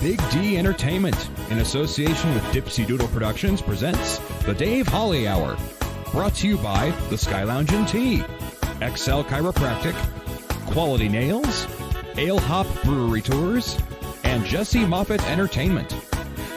Big D Entertainment, in association with Dipsy Doodle Productions, presents The Dave Holly Hour. Brought to you by The Sky Lounge and Tea, XL Chiropractic, Quality Nails, Ale Hop Brewery Tours, and Jesse Moffitt Entertainment.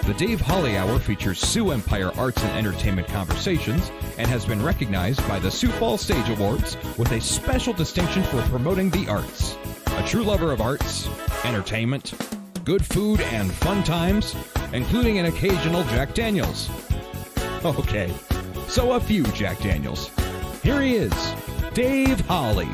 The Dave Holly Hour features Sioux Empire Arts and Entertainment Conversations and has been recognized by the Sioux Falls Stage Awards with a special distinction for promoting the arts. A true lover of arts, entertainment, good food, and fun times, including an occasional Jack Daniels. Okay, so a few Jack Daniels. Here he is, Dave Holly.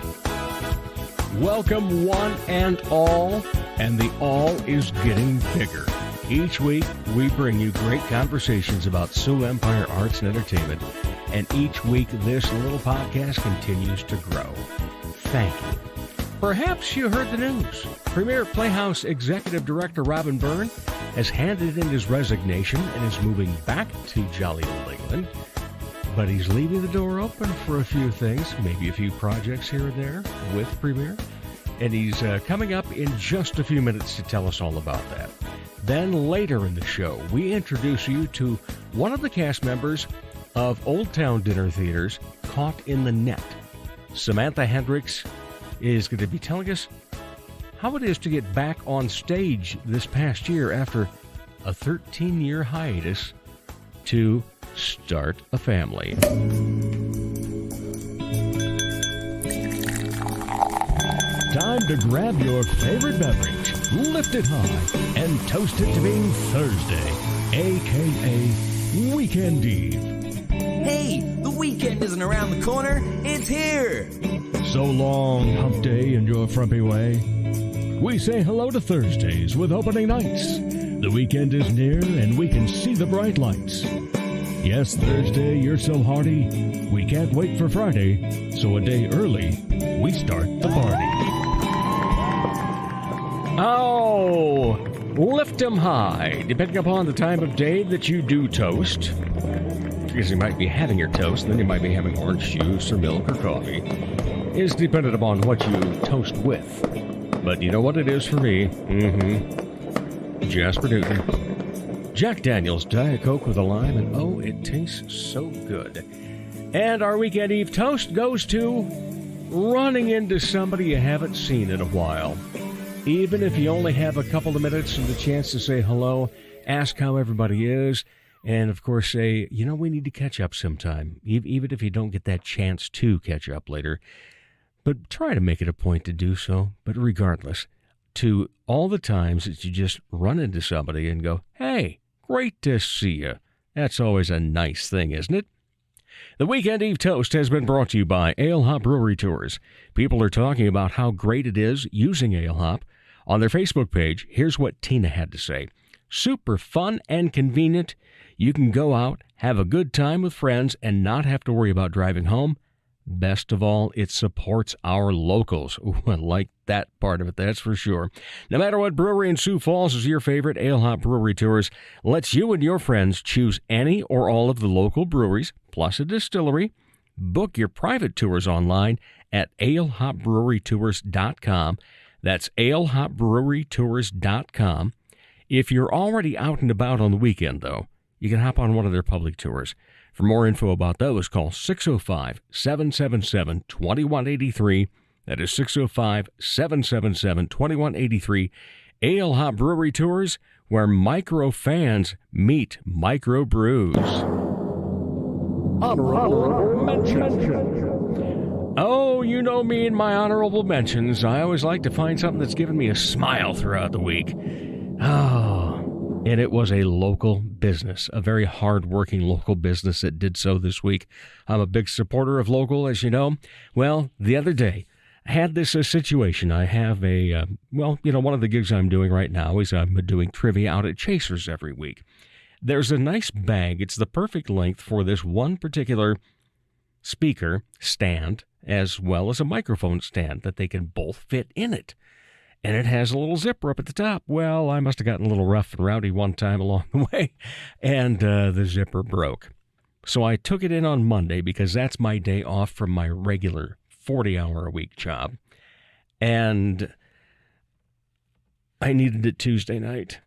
Welcome one and all, and the all is getting bigger. Each week, we bring you great conversations about Sioux Empire Arts and Entertainment, and each week, this little podcast continues to grow. Thank you. Perhaps you heard the news. Premier Playhouse Executive Director Robin Byrne has handed in his resignation and is moving back to jolly old England. But he's leaving the door open for a few things, maybe a few projects here and there with Premier. And he's coming up in just a few minutes to tell us all about that. Then later in the show, we introduce you to one of the cast members of Olde Towne Dinner Theatre's Caught in the Net. Samantha Hendriks is going to be telling us how it is to get back on stage this past year after a 13-year hiatus to start a family. Time to grab your favorite beverage, lift it high, and toast it to being Thursday, a.k.a. Weekend Eve. Hey, the weekend isn't around the corner, it's here! So long, hump day and your frumpy way. We say hello to Thursdays with opening nights. The weekend is near and we can see the bright lights. Yes, Thursday, you're so hearty, we can't wait for Friday, so a day early, we start the party. Oh, lift 'em high, depending upon the time of day that you do toast. Because you might be having your toast, and then you might be having orange juice or milk or coffee. Is dependent upon what you toast with. But you know what it is for me? Jasper Newton. Jack Daniels Diet Coke with a lime, and oh, it tastes so good. And our Weekend Eve toast goes to running into somebody you haven't seen in a while. Even if you only have a couple of minutes and the chance to say hello, ask how everybody is, and of course say, you know, we need to catch up sometime, even if you don't get that chance to catch up later. But try to make it a point to do so. But regardless, to all the times that you just run into somebody and go, hey, great to see you. That's always a nice thing, isn't it? The Weekend Eve Toast has been brought to you by Ale Hop Brewery Tours. People are talking about how great it is using Ale Hop. On their Facebook page, here's what Tina had to say. Super fun and convenient. You can go out, have a good time with friends, and not have to worry about driving home. Best of all, it supports our locals. Ooh, I like that part of it, that's for sure. No matter what brewery in Sioux Falls is your favorite, Ale Hop Brewery Tours lets you and your friends choose any or all of the local breweries, plus a distillery. Book your private tours online at alehopbrewerytours.com. That's alehopbrewerytours.com. If you're already out and about on the weekend, though, you can hop on one of their public tours. For more info about those, call 605-777-2183. That is 605-777-2183. Ale Hop Brewery Tours, where micro fans meet micro brews. Honorable mention. Oh, you know me and my honorable mentions. I always like to find something that's given me a smile throughout the week. Oh, and it was a local business, a very hard-working local business that did so this week. I'm a big supporter of local, as you know. Well, the other day, I had this situation. I have one of the gigs I'm doing right now is I'm doing trivia out at Chasers every week. There's a nice bag. It's the perfect length for this one particular speaker stand, as well as a microphone stand that they can both fit in it. And it has a little zipper up at the top. Well, I must have gotten a little rough and rowdy one time along the way, and the zipper broke. So I took it in on Monday because that's my day off from my regular 40-hour-a-week job. And I needed it Tuesday night.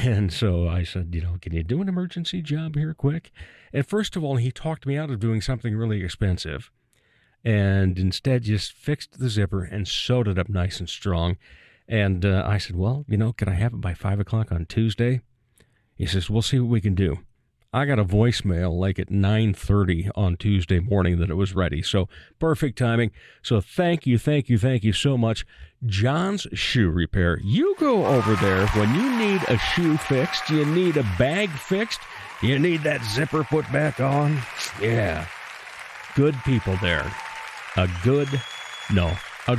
And so I said, can you do an emergency job here quick? And first of all, he talked me out of doing something really expensive and instead just fixed the zipper and sewed it up nice and strong. And I said, well, can I have it by 5 o'clock on Tuesday? He says, we'll see what we can do. I got a voicemail like at 9:30 on Tuesday morning that it was ready. So perfect timing. So thank you so much. John's Shoe Repair. You go over there when you need a shoe fixed, you need a bag fixed, you need that zipper put back on. Yeah. Good people there. A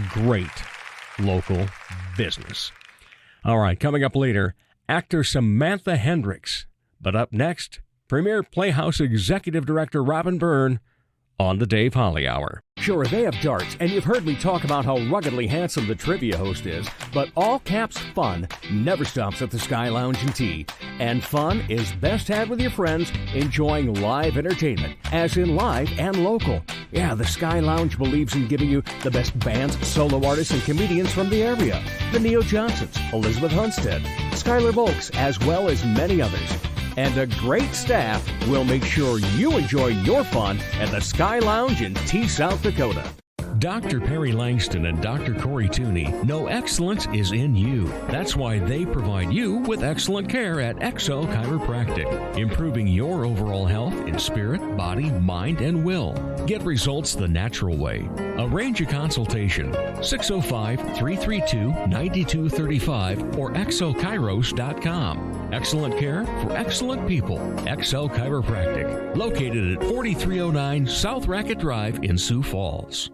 great local business. All right, coming up later, actor Samantha Hendriks. But up next, Premier Playhouse Executive Director Robin Byrne on the Dave Holly Hour. Sure, they have darts, and you've heard me talk about how ruggedly handsome the trivia host is, but all caps fun never stops at the Sky Lounge and Tea. And fun is best had with your friends enjoying live entertainment, as in live and local. Yeah, the Sky Lounge believes in giving you the best bands, solo artists, and comedians from the area. The Neo Johnsons, Elizabeth Hunstead, Skylar Volks, as well as many others. And a great staff will make sure you enjoy your fun at the Sky Lounge in Tea, South Dakota. Dr. Perry Langston and Dr. Corey Tooney know excellence is in you. That's why they provide you with excellent care at XO Chiropractic, improving your overall health in spirit, body, mind, and will. Get results the natural way. Arrange a consultation, 605-332-9235 or xochiros.com. Excellent care for excellent people. XO Chiropractic, located at 4309 South Racket Drive in Sioux Falls.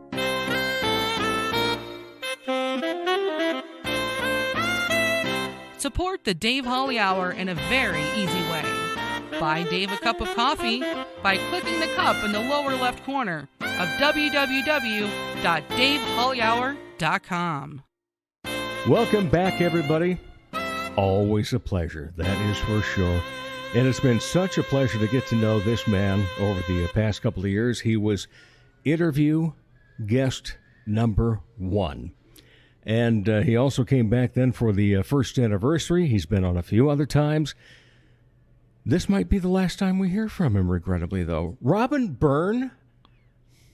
Support the Dave Holly Hour in a very easy way. Buy Dave a cup of coffee by clicking the cup in the lower left corner of www.davehollyhour.com. Welcome back, everybody. Always a pleasure, that is for sure. And it's been such a pleasure to get to know this man over the past couple of years. He was interview guest number 1. And he also came back then for the first anniversary. He's been on a few other times. This might be the last time we hear from him, regrettably, though. Robin Byrne,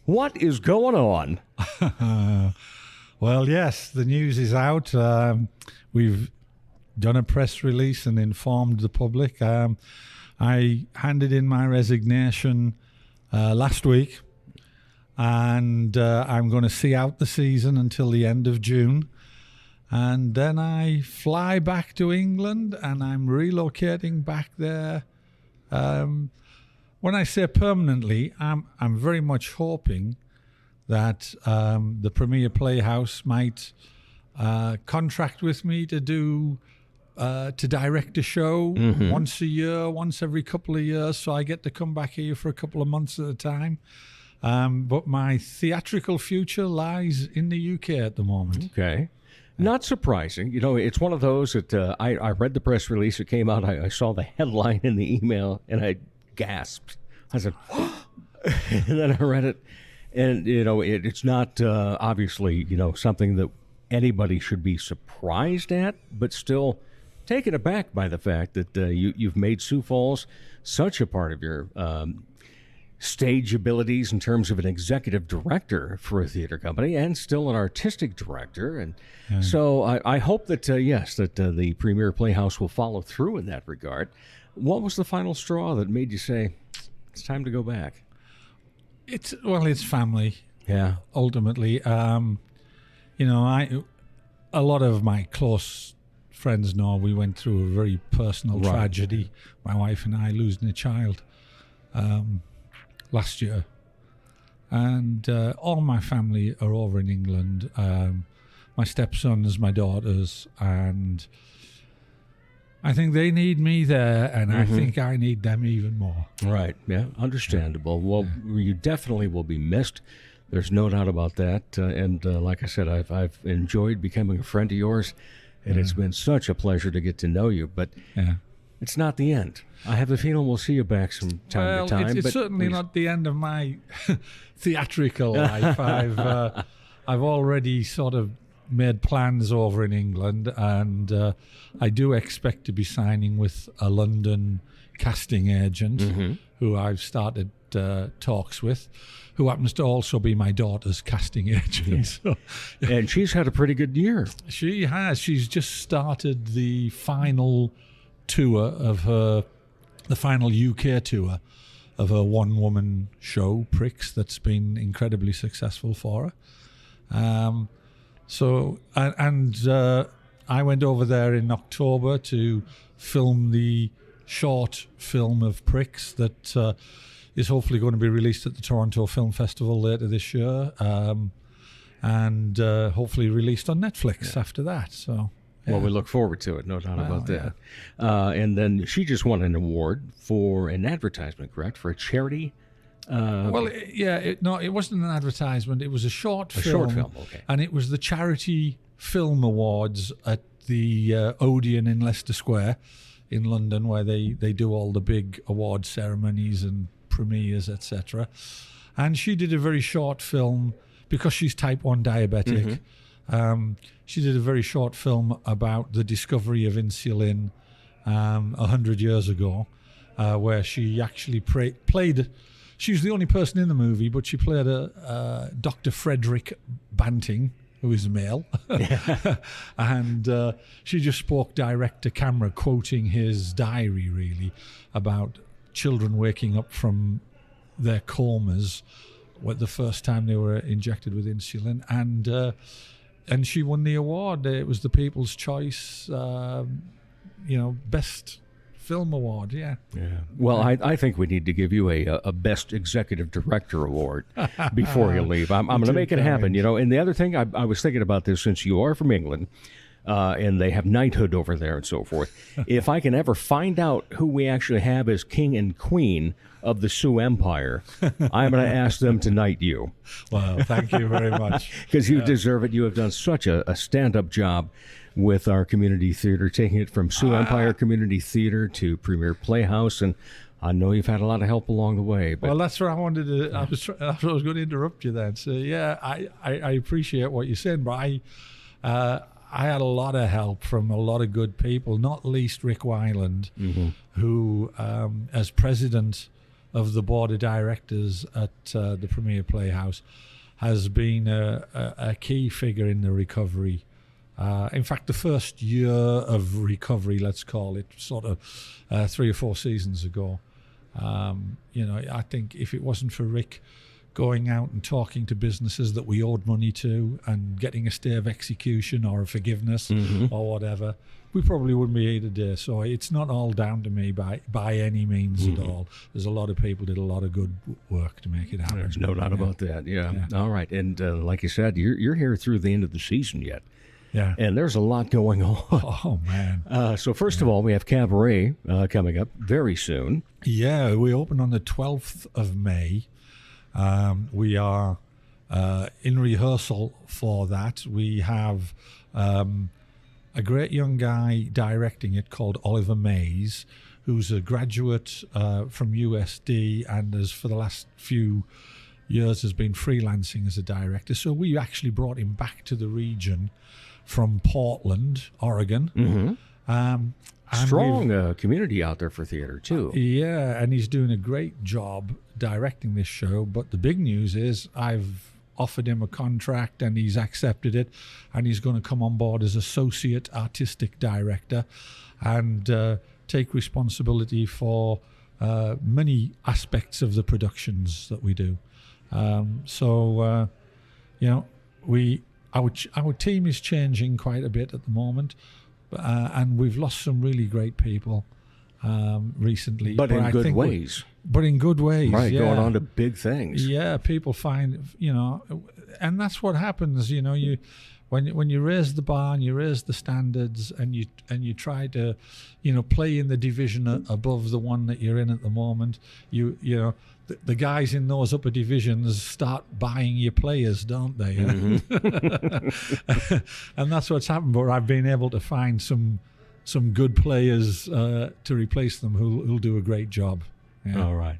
what is going on? Well, yes, the news is out. We've done a press release and informed the public. I handed in my resignation last week. And I'm going to see out the season until the end of June. And then I fly back to England, and I'm relocating back there. When I say permanently, I'm very much hoping that the Premier Playhouse might contract with me to direct a show once a year, once every couple of years, so I get to come back here for a couple of months at a time. But my theatrical future lies in the UK at the moment. Okay. Not surprising. It's one of those that I read the press release. It came out. I saw the headline in the email, and I gasped. I said, and then I read it. And, it's not obviously, something that anybody should be surprised at, but still taken aback by the fact that you've made Sioux Falls such a part of your stage abilities in terms of an executive director for a theater company and still an artistic director. And so I hope that, that the Premier Playhouse will follow through in that regard. What was the final straw that made you say, it's time to go back? It's family. Yeah. Ultimately. A lot of my close friends know we went through a very personal tragedy, my wife and I losing a child. Last year, and all my family are over in England, my stepsons, my daughters, and I think they need me there, and I think I need them even more. Right, yeah, understandable. Well, you definitely will be missed. There's no doubt about that, and like I said, I've enjoyed becoming a friend of yours, and it's been such a pleasure to get to know you, but it's not the end. I have a feeling we'll see you back from time to time. It's certainly not the end of my theatrical life. I've already sort of made plans over in England, and I do expect to be signing with a London casting agent who I've started talks with, who happens to also be my daughter's casting agent. Yeah. So, and she's had a pretty good year. She has. She's just started the final tour of the final UK tour of her one-woman show, Pricks, that's been incredibly successful for her. I went over there in October to film the short film of Pricks that is hopefully going to be released at the Toronto Film Festival later this year, and hopefully released on Netflix after that. So, yeah. Well, we look forward to it, no doubt about that. And then she just won an award for an advertisement, correct? For a charity? It wasn't an advertisement. It was a short film. A short film, okay. And it was the Charity Film Awards at the Odeon in Leicester Square in London, where they do all the big award ceremonies and premieres, etc. And she did a very short film because she's type 1 diabetic. She did a very short film about the discovery of insulin 100 years ago, where she actually played. She was the only person in the movie, but she played a Dr. Frederick Banting, who is male. And she just spoke direct to camera, quoting his diary, really, about children waking up from their comas the first time they were injected with insulin. And she won the award. It was the People's Choice, Best Film Award, yeah. Well, I think we need to give you a Best Executive Director Award before you leave. I'm going to make it happen, And the other thing, I was thinking about this, since you are from England, and they have knighthood over there and so forth. If I can ever find out who we actually have as king and queen of the Sioux Empire, I'm going to ask them to knight you. Well, thank you very much. Because you deserve it. You have done such a stand-up job with our community theater, taking it from Sioux Empire Community Theater to Premier Playhouse, and I know you've had a lot of help along the way. But well, that's where I wanted to. I was going to interrupt you then. So yeah, I appreciate what you're saying, but I had a lot of help from a lot of good people, not least Rick Weiland, who, as president of the board of directors at the Premier Playhouse, has been a key figure in the recovery. In fact, the first year of recovery, let's call it, sort of 3 or 4 seasons ago, I think if it wasn't for Rick going out and talking to businesses that we owed money to and getting a stay of execution or a forgiveness or whatever, we probably wouldn't be here today. So it's not all down to me by any means at all. There's a lot of people did a lot of good work to make it happen. There's no doubt about that, yeah. All right, and like you said, you're here through the end of the season yet. Yeah. And there's a lot going on. Oh, man. So first of all, we have Cabaret coming up very soon. Yeah, we open on the 12th of May. We are in rehearsal for that. We have a great young guy directing it called Oliver Mays, who's a graduate from USD and has, for the last few years, has been freelancing as a director. So we actually brought him back to the region from Portland, Oregon. Strong community out there for theater, too. Yeah, and he's doing a great job directing this show. But the big news is I've offered him a contract and he's accepted it, and he's going to come on board as associate artistic director and take responsibility for many aspects of the productions that we do. Our team is changing quite a bit at the moment, and we've lost some really great people recently. But in good ways. But in good ways, right? Yeah. Going on to big things. Yeah, people find and that's what happens. When you raise the bar and you raise the standards and you try to, play in the division above the one that you're in at the moment, the guys in those upper divisions start buying your players, don't they? And that's what's happened. But I've been able to find some good players to replace them who'll do a great job. Yeah. All right.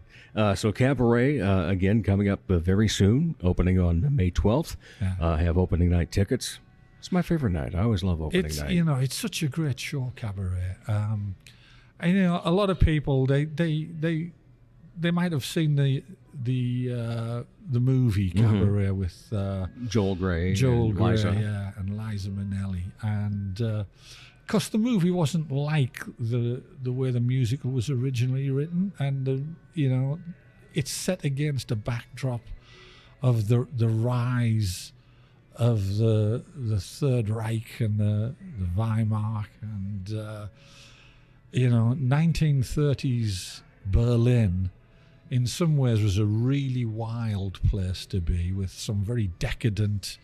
So Cabaret, again, coming up very soon, opening on May 12th. Yeah. Have opening night tickets. It's my favorite night. I always love opening night. You know, it's such a great show, Cabaret. And you know, a lot of people they might have seen the movie Cabaret with Joel Grey, and Liza. yeah, and Liza Minnelli, and because the movie wasn't like the way the musical was originally written, and you know, it's set against a backdrop of the rise of the Third Reich and the Weimar, and you know, 1930s Berlin in some ways was a really wild place to be, with some very decadent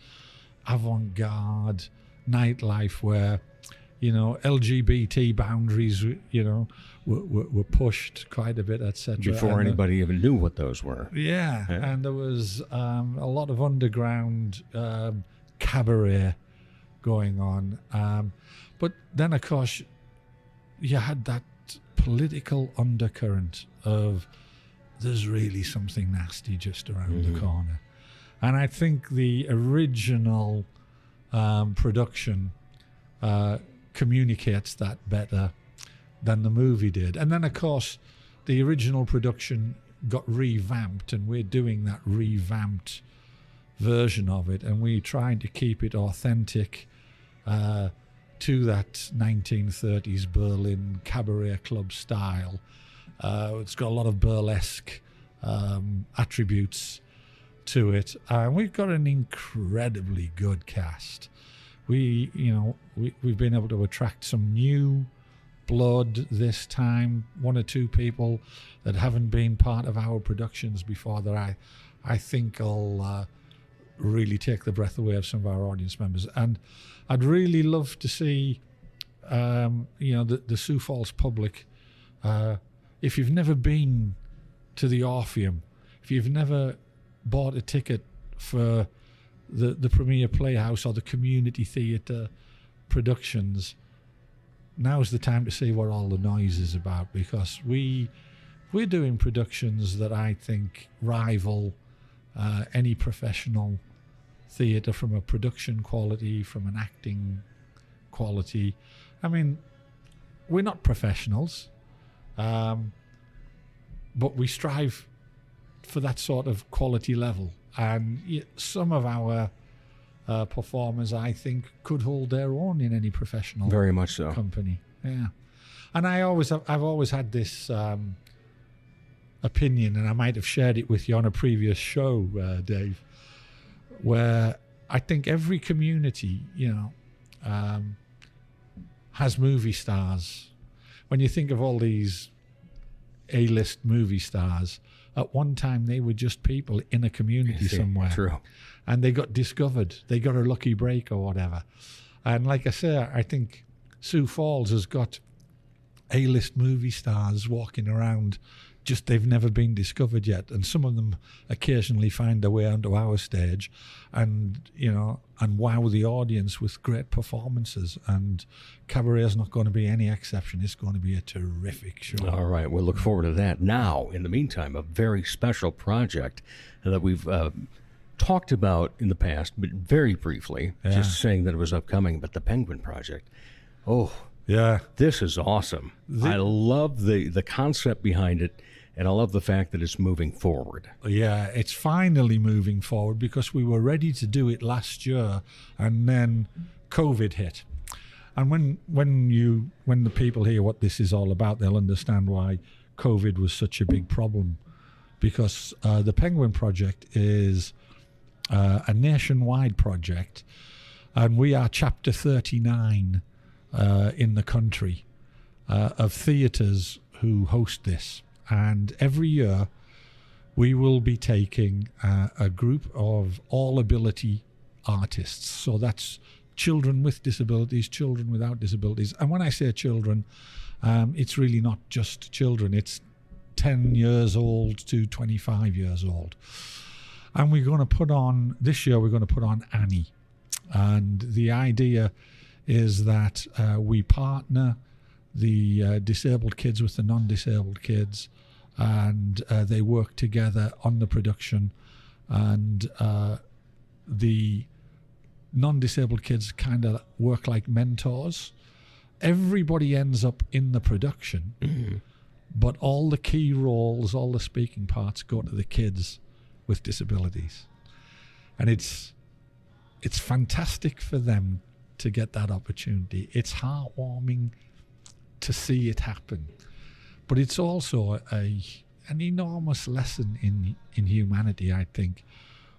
avant-garde nightlife where, you know, LGBT boundaries, you know, were pushed quite a bit, etc. Before anybody even knew what those were. Yeah, and there was a lot of underground cabaret going on. But then, of course, you had that political undercurrent of there's really something nasty just around the corner. And I think the original production communicates that better than the movie did. And then, of course, the original production got revamped, and we're doing that revamped version of it, and we're trying to keep it authentic to that 1930s Berlin cabaret club style. It's got a lot of burlesque attributes to it, and we've got an incredibly good cast. We've been able to attract some new blood this time, one or two people that haven't been part of our productions before that I think will really take the breath away of some of our audience members. And I'd really love to see the Sioux Falls public, if you've never been to the Orpheum, if you've never bought a ticket for the Premier Playhouse or the community theatre productions, now's the time to see what all the noise is about, because we're doing productions that I think rival any professional theatre from a production quality, from an acting quality. I mean, we're not professionals, but we strive for that sort of quality level. And some of our performers, I think, could hold their own in any professional very much so company. Yeah, and I've always had this opinion, and I might have shared it with you on a previous show, Dave, where I think every community, has movie stars. When you think of all these A-list movie stars, at one time they were just people in a community somewhere. True. And they got discovered. They got a lucky break or whatever. And like I say, I think Sioux Falls has got A-list movie stars walking around, just they've never been discovered yet. And some of them occasionally find their way onto our stage and wow the audience with great performances. And Cabaret is not going to be any exception. It's going to be a terrific show. All right, we'll look forward to that. Now, in the meantime, a very special project that we've talked about in the past, but very briefly, just saying that it was upcoming, but the Penguin Project. Oh, yeah. This is awesome. I love the concept behind it, and I love the fact that it's moving forward. Yeah, it's finally moving forward, because we were ready to do it last year, and then COVID hit. And when the people hear what this is all about, they'll understand why COVID was such a big problem. Because the Penguin Project is a nationwide project, and we are chapter 39 in the country of theatres who host this. And every year we will be taking a group of all ability artists. So that's children with disabilities, children without disabilities. And when I say children, it's really not just children. It's 10 years old to 25 years old. And we're going to put on, this year we're going to put on Annie. And the idea is that we partner the disabled kids with the non-disabled kids, and they work together on the production. And the non-disabled kids kind of work like mentors. Everybody ends up in the production, but all the key roles, all the speaking parts go to the kids with disabilities. And it's fantastic for them to get that opportunity. It's heartwarming to see it happen. But it's also an enormous lesson in humanity, I think,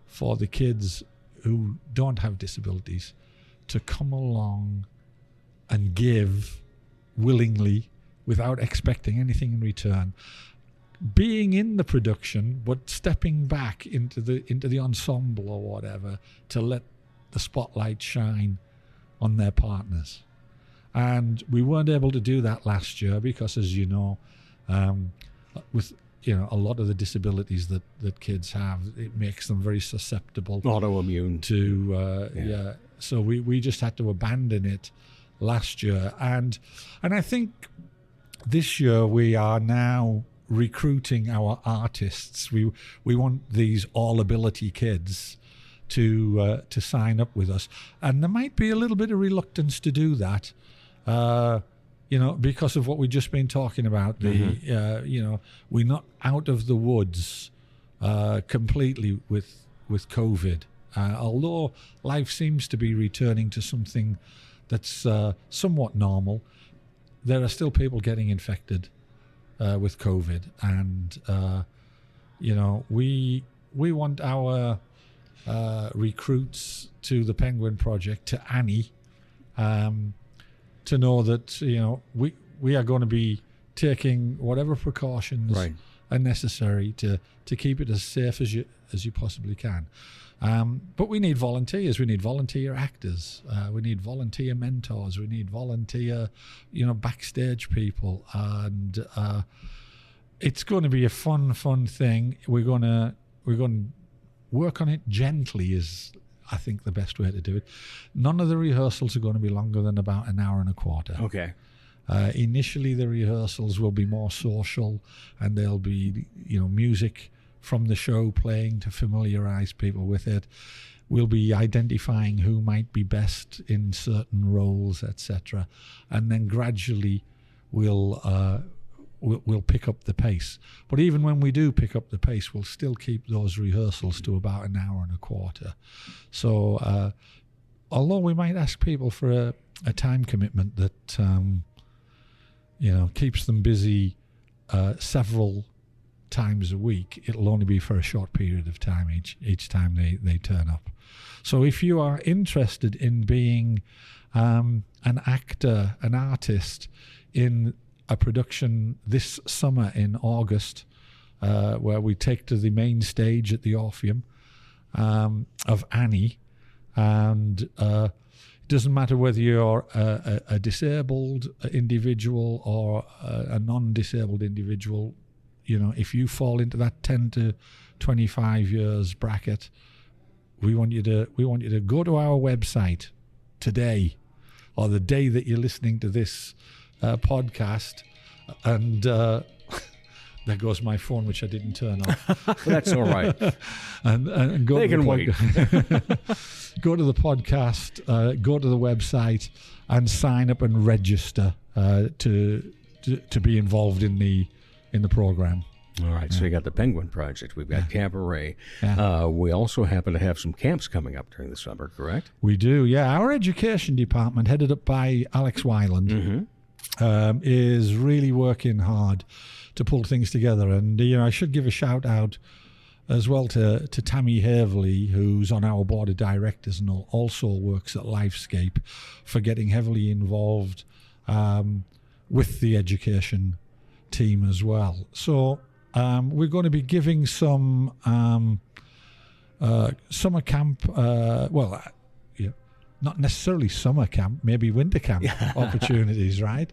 for the kids who don't have disabilities to come along and give willingly without expecting anything in return, being in the production but stepping back into the ensemble or whatever to let the spotlight shine on their partners. And we weren't able to do that last year because, as you know, with a lot of the disabilities that kids have, it makes them very susceptible, autoimmune to so we just had to abandon it last year, and I think this year we are now recruiting our artists. We want these all ability kids to sign up with us, and there might be a little bit of reluctance to do that, because of what we've just been talking about. We're not out of the woods completely with COVID, although life seems to be returning to something that's somewhat normal. There are still people getting infected with COVID, and we want our recruits to the Penguin Project, to Annie, to know that we are going to be taking whatever precautions are necessary to keep it as safe as you possibly can. But we need volunteers. We need volunteer actors. We need volunteer mentors. We need volunteer, backstage people. And it's going to be a fun thing. We're going to work on it gently, is I think the best way to do it. None of the rehearsals are going to be longer than about an hour and a quarter. Okay. Initially, the rehearsals will be more social, and there'll be music from the show playing to familiarize people with it. We'll be identifying who might be best in certain roles, etc., and then gradually we'll pick up the pace. But even when we do pick up the pace, we'll still keep those rehearsals to about an hour and a quarter. So although we might ask people for a time commitment that keeps them busy several times a week, it'll only be for a short period of time each time they turn up. So if you are interested in being an actor, an artist in a production this summer in August, where we take to the main stage at the Orpheum of Annie, and it doesn't matter whether you're a disabled individual or a non-disabled individual. If you fall into that 10 to 25 years bracket, we want you to go to our website today, or the day that you're listening to this podcast, and there goes my phone, which I didn't turn off. That's all right. and go they to can wait. Go to the podcast, go to the website, and sign up and register to be involved in the program. All right, so you got the Penguin Project. We've got Cabaret. Yeah. We also happen to have some camps coming up during the summer, correct? We do, yeah. Our education department, headed up by Alex Wyland, is really working hard to pull things together. And I should give a shout out as well to Tammy Haverley, who's on our board of directors and also works at Lifescape, for getting heavily involved with the education team as well. So we're going to be giving some summer camp, not necessarily summer camp, maybe winter camp opportunities, right?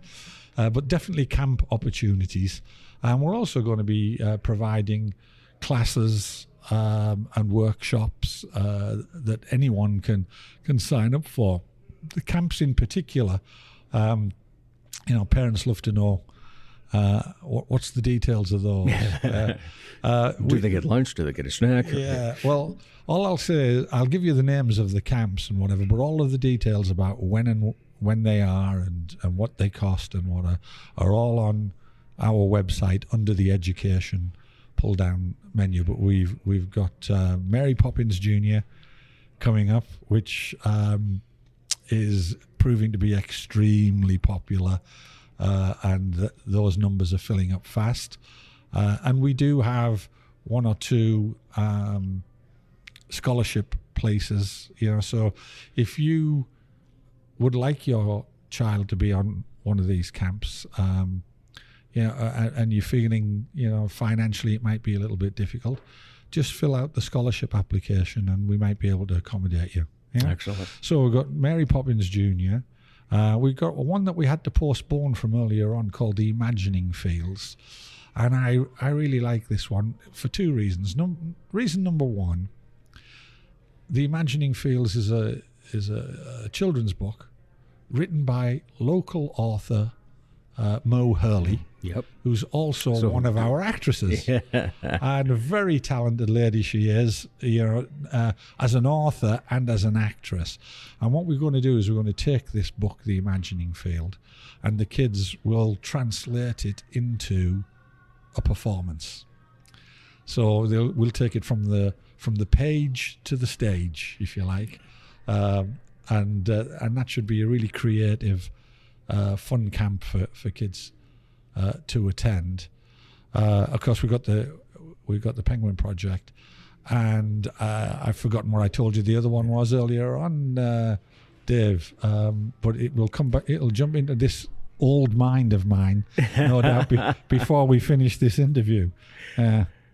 But definitely camp opportunities. And we're also going to be providing classes and workshops that anyone can sign up for. The camps in particular, parents love to know What's the details of those? Do they get lunch? Do they get a snack? Yeah, well, all I'll say is I'll give you the names of the camps and whatever, but all of the details about when they are and what they cost and what are all on our website under the education pull-down menu. But we've got Mary Poppins Jr. coming up, which is proving to be extremely popular, and those numbers are filling up fast. And we do have one or two scholarship places, so if you would like your child to be on one of these camps, and you're feeling, financially it might be a little bit difficult, just fill out the scholarship application and we might be able to accommodate you. Yeah? Excellent. So we've got Mary Poppins Jr. We've got one that we had to postpone from earlier on called the Imagining Fields. And I really like this one for two reasons. Reason number one, the Imagining Fields is a children's book written by local author Mo Hurley, who's also one of our actresses, and a very talented lady she is, as an author and as an actress. And what we're going to do is we're going to take this book, The Imagining Field, and the kids will translate it into a performance. So we'll take it from the page to the stage, if you like, and that should be a really creative, fun camp for kids to attend. Of course, we've got the Penguin Project, and I've forgotten what I told you the other one was earlier on, Dave. But it will come back. It'll jump into this old mind of mine, no doubt, before we finish this interview.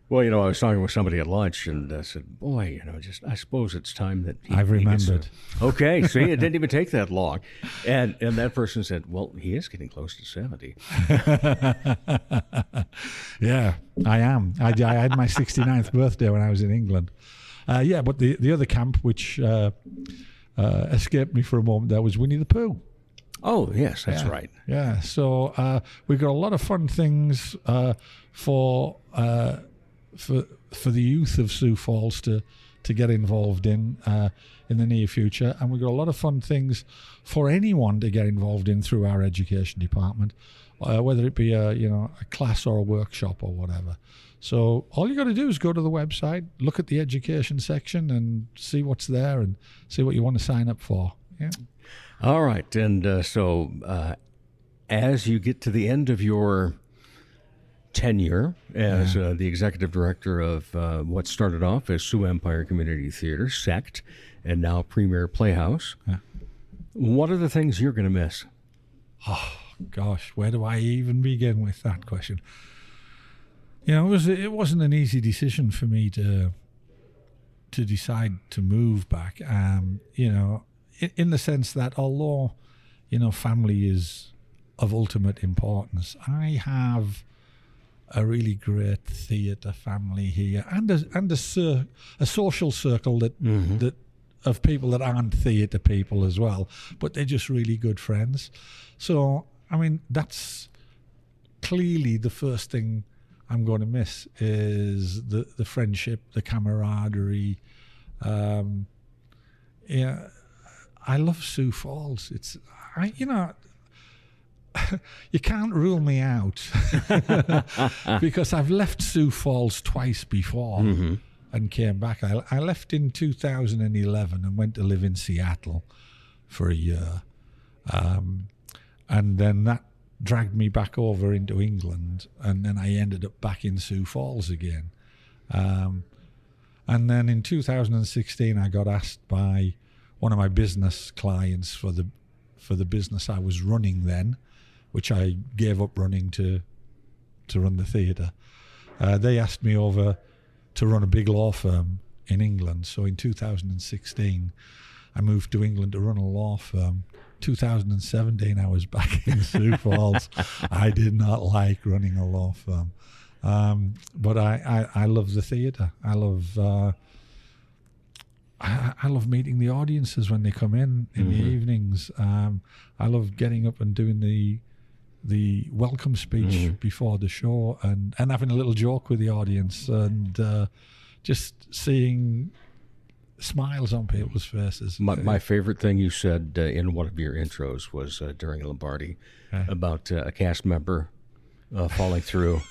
Well, I was talking with somebody at lunch and said, boy, I suppose it's time that I've remembered. Okay, see, it didn't even take that long. And that person said, well, he is getting close to 70. Yeah, I am. I had my 69th birthday when I was in England. But the other camp, which escaped me for a moment there, was Winnie the Pooh. Oh, yes, that's right. Yeah, so we've got a lot of fun things for the youth of Sioux Falls to get involved in the near future, and we've got a lot of fun things for anyone to get involved in through our education department, whether it be a class or a workshop or whatever. So all you got to do is go to the website, look at the education section, and see what's there and see what you want to sign up for. Yeah. All right, and so as you get to the end of your tenure as the executive director of what started off as Sioux Empire Community Theater, SECT, and now Premier Playhouse, what are the things you're going to miss? Oh, gosh, where do I even begin with that question? It wasn't an easy decision for me to decide to move back, in the sense that although, family is of ultimate importance, I have a really great theatre family here, and a social circle that of people that aren't theatre people as well, but they're just really good friends. So, that's clearly the first thing I'm going to miss is the friendship, the camaraderie. I love Sioux Falls. You can't rule me out because I've left Sioux Falls twice before and came back. I left in 2011 and went to live in Seattle for a year. And then that dragged me back over into England, and then I ended up back in Sioux Falls again. And then in 2016, I got asked by one of my business clients for the business I was running then, which I gave up running to run the theatre. They asked me over to run a big law firm in England. So in 2016, I moved to England to run a law firm. 2017, I was back in Sioux Falls. I did not like running a law firm. But I love the theatre. I love meeting the audiences when they come in the evenings. I love getting up and doing the the welcome speech before the show, and having a little joke with the audience, and just seeing smiles on people's faces. My favorite thing you said in one of your intros was during Lombardi about a cast member falling through.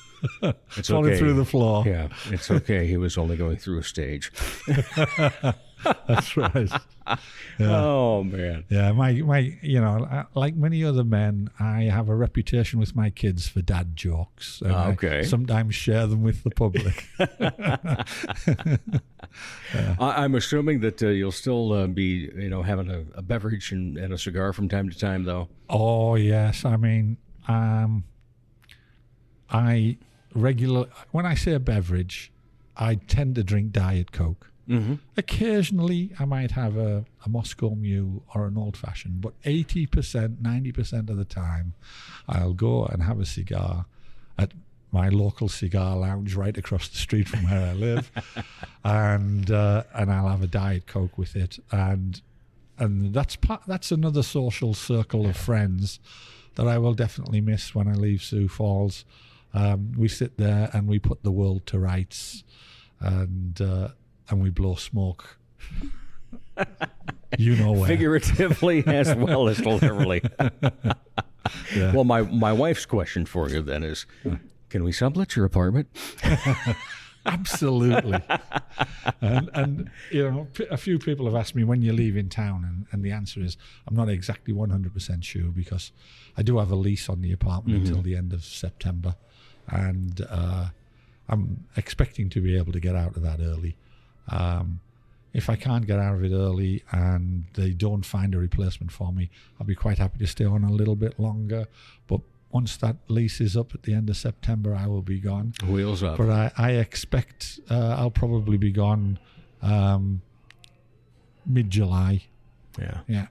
It's falling okay. through the floor. Yeah, it's okay. He was only going through a stage. That's right. Yeah. Oh man. Yeah, my like many other men, I have a reputation with my kids for dad jokes. And Okay. I sometimes share them with the public. I'm assuming that you'll still be, having a beverage and a cigar from time to time, though. Oh yes, I mean, when I say a beverage, I tend to drink Diet Coke. Mm-hmm. Occasionally, I might have a Moscow Mule or an old fashioned, but 80%, 90% of the time, I'll go and have a cigar at my local cigar lounge right across the street from where I live, and I'll have a Diet Coke with it, and that's another social circle of friends that I will definitely miss when I leave Sioux Falls. We sit there and we put the world to rights, and we blow smoke. You know where. Figuratively as well as literally. Yeah. Well, my wife's question for you then is, can we sublet your apartment? Absolutely. And a few people have asked me when you leave in town, and the answer is I'm not exactly 100% sure, because I do have a lease on the apartment until the end of September, and I'm expecting to be able to get out of that early. If I can't get out of it early and they don't find a replacement for me, I'll be quite happy to stay on a little bit longer. But once that lease is up at the end of September, I will be gone. Wheels up. But I expect I'll probably be gone mid-July. Yeah.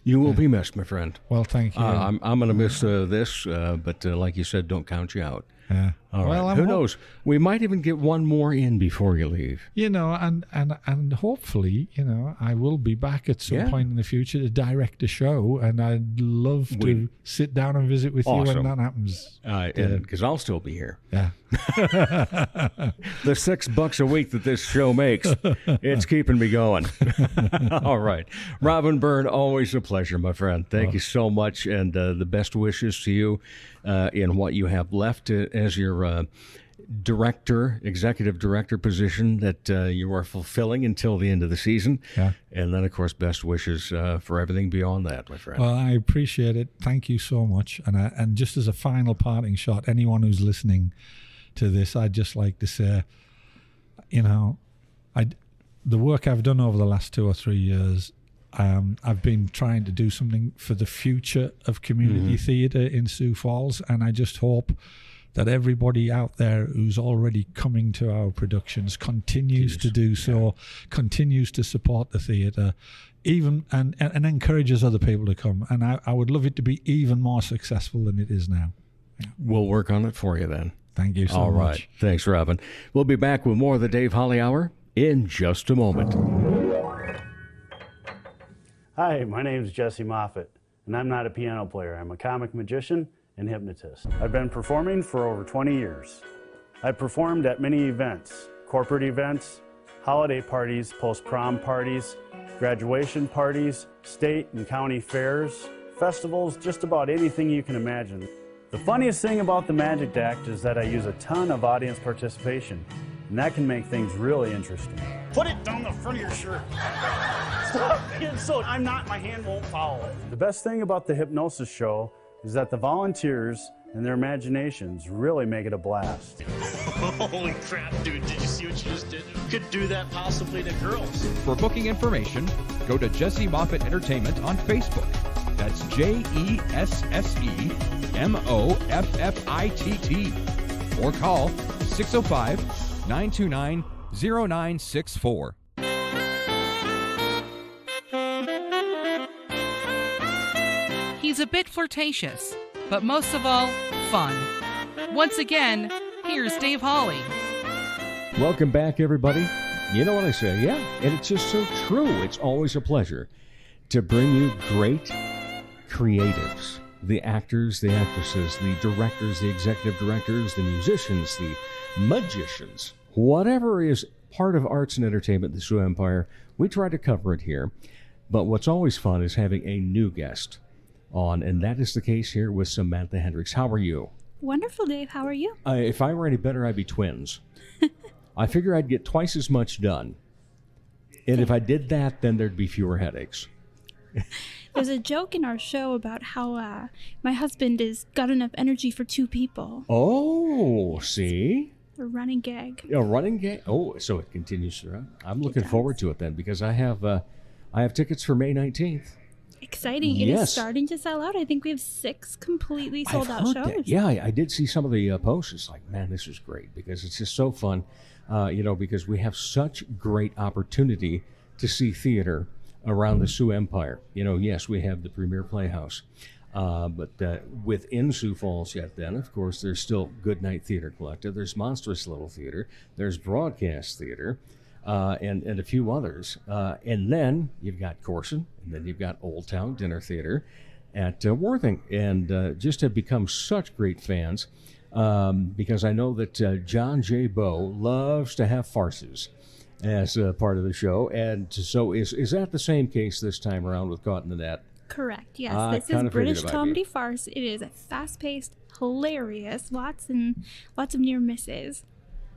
You will be missed, my friend. Well, thank you. I'm going to miss this, but like you said, don't count you out. Yeah. All right. Well, who knows? We might even get one more in before you leave. And hopefully, I will be back at some point in the future to direct a show, and I'd love to sit down and visit with you when that happens. Because I'll still be here. Yeah. The $6 a week that this show makes, it's keeping me going. All right. Robin Byrne, always a pleasure, my friend. Thank you so much, and the best wishes to you in what you have left as your executive director position that you are fulfilling until the end of the season. Yeah. And then, of course, best wishes for everything beyond that, my friend. Well, I appreciate it. Thank you so much. And just as a final parting shot, anyone who's listening to this, I'd just like to say, the work I've done over the last 2 or 3 years, I've been trying to do something for the future of community theatre in Sioux Falls, and I just hope that everybody out there who's already coming to our productions continues to do so, continues to support the theatre, even and encourages other people to come. And I would love it to be even more successful than it is now. Yeah. We'll work on it for you then. Thank you so much. All right. Thanks, Robin. We'll be back with more of the Dave Holly Hour in just a moment. Hi, my name is Jesse Moffett, and I'm not a piano player. I'm a comic magician and hypnotist. I've been performing for over 20 years. I've performed at many events, corporate events, holiday parties, post-prom parties, graduation parties, state and county fairs, festivals, just about anything you can imagine. The funniest thing about the Magic Act is that I use a ton of audience participation, and that can make things really interesting. Put it down the front of your shirt. Stop being so, my hand won't follow it. The best thing about the hypnosis show is that the volunteers and their imaginations really make it a blast. Holy crap, dude, did you see what you just did? You could do that possibly to girls. For booking information, go to Jesse Moffett Entertainment on Facebook. That's JESSEMOFFITT. Or call 605-929-0964. He's a bit flirtatious, but most of all, fun. Once again, here's Dave Holly. Welcome back, everybody. You know what I say, yeah? And it's just so true. It's always a pleasure to bring you great creatives the actors, the actresses, the directors, the executive directors, the musicians, the magicians, whatever is part of arts and entertainment, the Sioux Empire, we try to cover it here. But what's always fun is having a new guest on, and that is the case here with Samantha Hendriks. How are you? Wonderful, Dave. How are you? If I were any better, I'd be twins. I figure I'd get twice as much done. And if I did that, then there'd be fewer headaches. There's a joke in our show about how my husband has got enough energy for 2 people. Oh, see? A running gag. A running gag? Oh, so it continues throughout. I'm looking forward to it then, because I have tickets for May 19th. Exciting. It is starting to sell out. I think we have 6 completely sold out shows. That. Yeah, I did see some of the posts. It's like, man, this is great, because it's just so fun, because we have such great opportunity to see theater around the Sioux Empire. Yes, we have the premier Playhouse, but within Sioux Falls yet then, of course, there's still Goodnight Theater Collective, there's Monstrous Little Theater, there's Broadcast Theater, and a few others. And then you've got Corson, and then you've got Olde Towne Dinner Theatre at Worthing, and just have become such great fans, because I know that John J. Bow loves to have farces as part of the show. And so is that the same case this time around with Caught in the Net? Correct, yes. This is British comedy farce. It is fast-paced, hilarious, lots of near misses.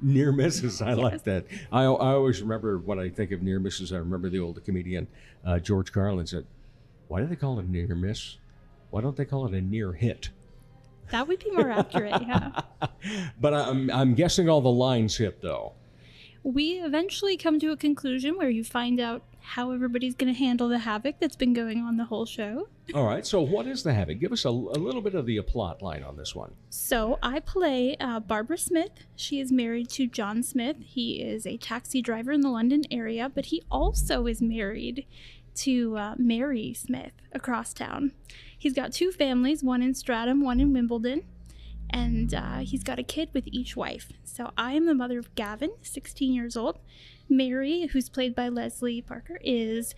Near misses, I like that. I always remember, when I think of near misses, I remember the old comedian George Carlin said, why do they call it a near miss? Why don't they call it a near hit? That would be more accurate, yeah. But I'm guessing all the lines hit, though. We eventually come to a conclusion where you find out how everybody's going to handle the havoc that's been going on the whole show. All right, so what is the havoc? Give us a little bit of the plot line on this one. So I play Barbara Smith. She is married to John Smith. He is a taxi driver in the London area, but he also is married to Mary Smith across town. He's got 2 families, one in Stratham, one in Wimbledon. And he's got a kid with each wife. So I am the mother of Gavin, 16 years old. Mary, who's played by Leslie Parker, she's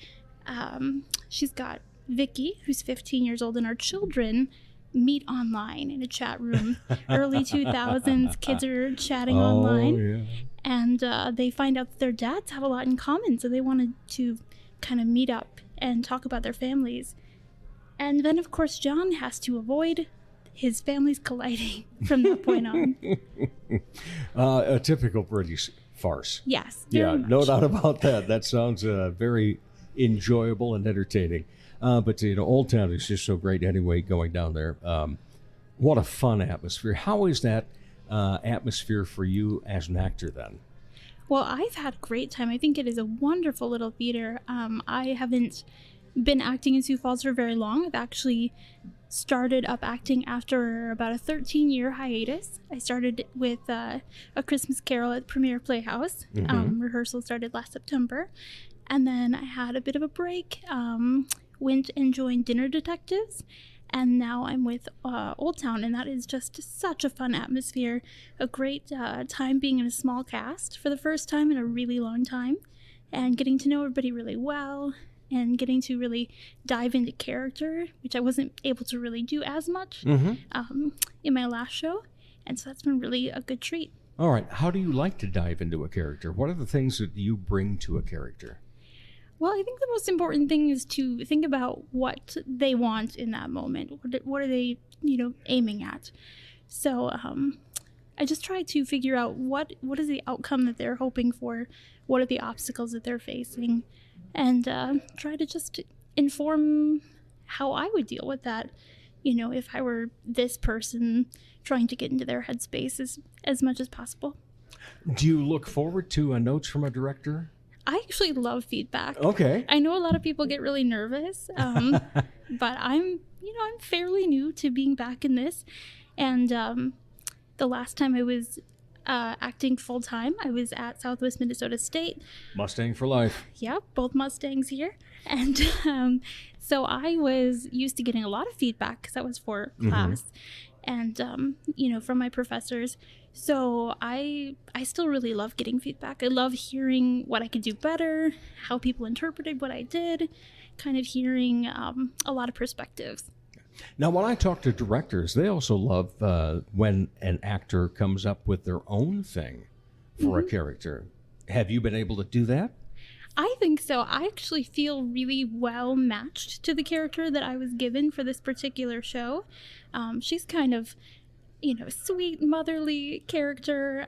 got Vicky, who's 15 years old. And our children meet online in a chat room. Early 2000s, kids are chatting online. Yeah. And they find out that their dads have a lot in common. So they wanted to kind of meet up and talk about their families. And then, of course, John has to avoid his family's colliding from that point on. A typical British farce. Yes. Yeah, much. No doubt about that. That sounds very enjoyable and entertaining. But Olde Towne is just so great anyway, going down there. What a fun atmosphere. How is that atmosphere for you as an actor then? Well, I've had a great time. I think it is a wonderful little theater. I haven't been acting in Sioux Falls for very long. I've actually started up acting after about a 13-year hiatus. I started with A Christmas Carol at Premier Playhouse. Rehearsal started last September. And then I had a bit of a break, went and joined Dinner Detectives. And now I'm with Olde Towne, and that is just such a fun atmosphere. A great time being in a small cast for the first time in a really long time, and getting to know everybody really well, and getting to really dive into character, which I wasn't able to really do as much in my last show. And so that's been really a good treat. All right. How do you like to dive into a character? What are the things that you bring to a character? Well, I think the most important thing is to think about what they want in that moment. What are they, aiming at? So I just try to figure out what is the outcome that they're hoping for, what are the obstacles that they're facing, and try to just inform how I would deal with that, if I were this person, trying to get into their headspace as much as possible. Do you look forward to notes from a director? I actually love feedback. Okay. I know a lot of people get really nervous, but I'm fairly new to being back in this. And the last time I was acting full time, I was at Southwest Minnesota State. Mustang for life. Yeah, both Mustangs here. And so I was used to getting a lot of feedback because that was for class and, from my professors. So I still really love getting feedback. I love hearing what I could do better, how people interpreted what I did, kind of hearing a lot of perspectives. Now, when I talk to directors, they also love when an actor comes up with their own thing for a character. Have you been able to do that? I think so. I actually feel really well matched to the character that I was given for this particular show. She's kind of, sweet, motherly character,